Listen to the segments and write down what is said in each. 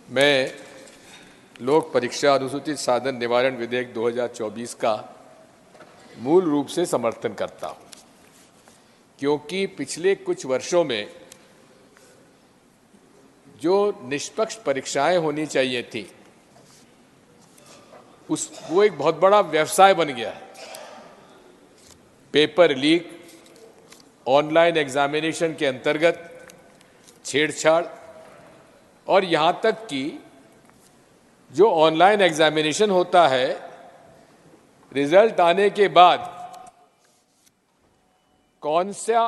मैं लोक परीक्षा अनुसूचित साधन निवारण विधेयक 2024 का मूल रूप से समर्थन करता हूं, क्योंकि पिछले कुछ वर्षों में जो निष्पक्ष परीक्षाएं होनी चाहिए थी वो एक बहुत बड़ा व्यवसाय बन गया है। पेपर लीक, ऑनलाइन एग्जामिनेशन के अंतर्गत छेड़छाड़ और यहां तक कि जो ऑनलाइन एग्जामिनेशन होता है, रिजल्ट आने के बाद कौन सा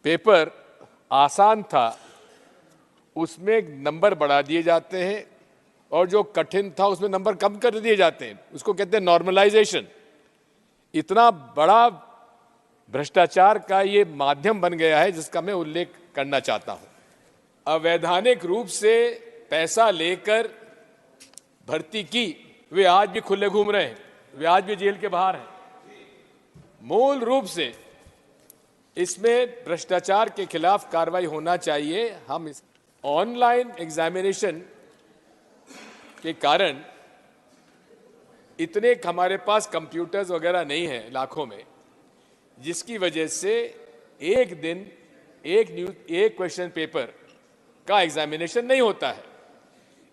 पेपर आसान था उसमें नंबर बढ़ा दिए जाते हैं और जो कठिन था उसमें नंबर कम कर दिए जाते हैं। उसको कहते हैं नॉर्मलाइजेशन। इतना बड़ा भ्रष्टाचार का ये माध्यम बन गया है जिसका मैं उल्लेख करना चाहता हूं। अवैधानिक रूप से पैसा लेकर भर्ती की, वे आज भी खुले घूम रहे हैं, वे आज भी जेल के बाहर हैं। मूल रूप से इसमें भ्रष्टाचार के खिलाफ कार्रवाई होना चाहिए। हम इस ऑनलाइन एग्जामिनेशन के कारण इतने हमारे पास कंप्यूटर्स वगैरह नहीं हैं लाखों में, जिसकी वजह से एक दिन एक क्वेश्चन पेपर का एग्जामिनेशन नहीं होता है।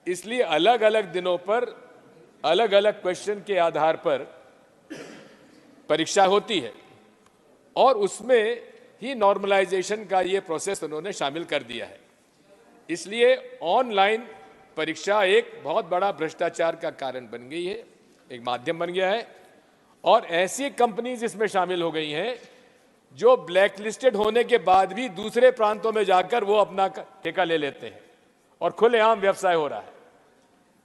इसलिए अलग अलग दिनों पर अलग अलग क्वेश्चन के आधार पर परीक्षा होती है और उसमें ही नॉर्मलाइजेशन का ये प्रोसेस उन्होंने शामिल कर दिया है। इसलिए ऑनलाइन परीक्षा एक बहुत बड़ा भ्रष्टाचार का कारण बन गई है, एक माध्यम बन गया है। और ऐसी कंपनीज इसमें शामिल हो गई हैं जो ब्लैक लिस्टेड होने के बाद भी दूसरे प्रांतों में जाकर वो अपना ठेका ले लेते हैं और खुलेआम व्यवसाय हो रहा है।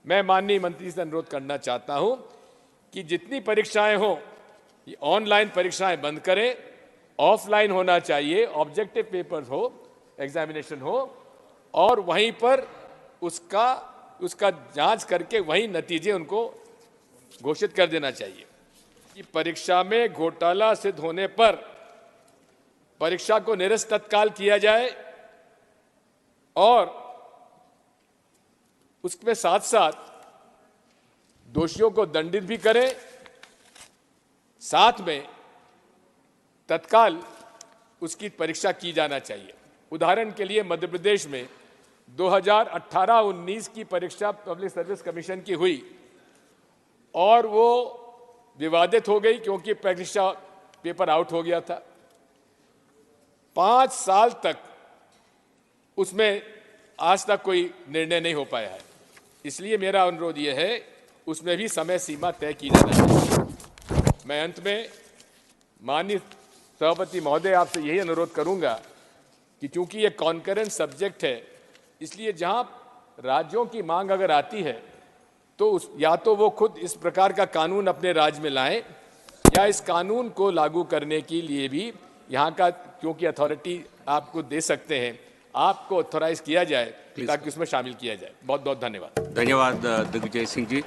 मैं माननीय मंत्री से अनुरोध करना चाहता हूं कि जितनी परीक्षाएं हो, ये ऑनलाइन परीक्षाएं बंद करें, ऑफलाइन होना चाहिए, ऑब्जेक्टिव पेपर्स हो, एग्जामिनेशन हो और वहीं पर उसका जांच करके वही नतीजे उनको घोषित कर देना चाहिए। कि परीक्षा में घोटाला सिद्ध होने पर परीक्षा को निरस्त तत्काल किया जाए और उसके साथ साथ दोषियों को दंडित भी करें, साथ में तत्काल उसकी परीक्षा की जाना चाहिए। उदाहरण के लिए मध्य प्रदेश में 2018-19 की परीक्षा पब्लिक सर्विस कमीशन की हुई और वो विवादित हो गई क्योंकि परीक्षा पेपर आउट हो गया था। 5 साल तक उसमें आज तक कोई निर्णय नहीं हो पाया है। इसलिए मेरा अनुरोध यह है उसमें भी समय सीमा तय की जाना चाहिए। मैं अंत में माननीय सभापति महोदय आपसे यही अनुरोध करूंगा कि चूंकि ये कॉन्करेंट सब्जेक्ट है, इसलिए जहां राज्यों की मांग अगर आती है तो या तो वो खुद इस प्रकार का कानून अपने राज्य में लाएं या इस कानून को लागू करने के लिए भी यहाँ का, क्योंकि अथॉरिटी आपको दे सकते हैं, आपको ऑथोराइज किया जाए ताकि उसमें शामिल किया जाए। बहुत बहुत धन्यवाद। धन्यवाद दिग्विजय सिंह जी।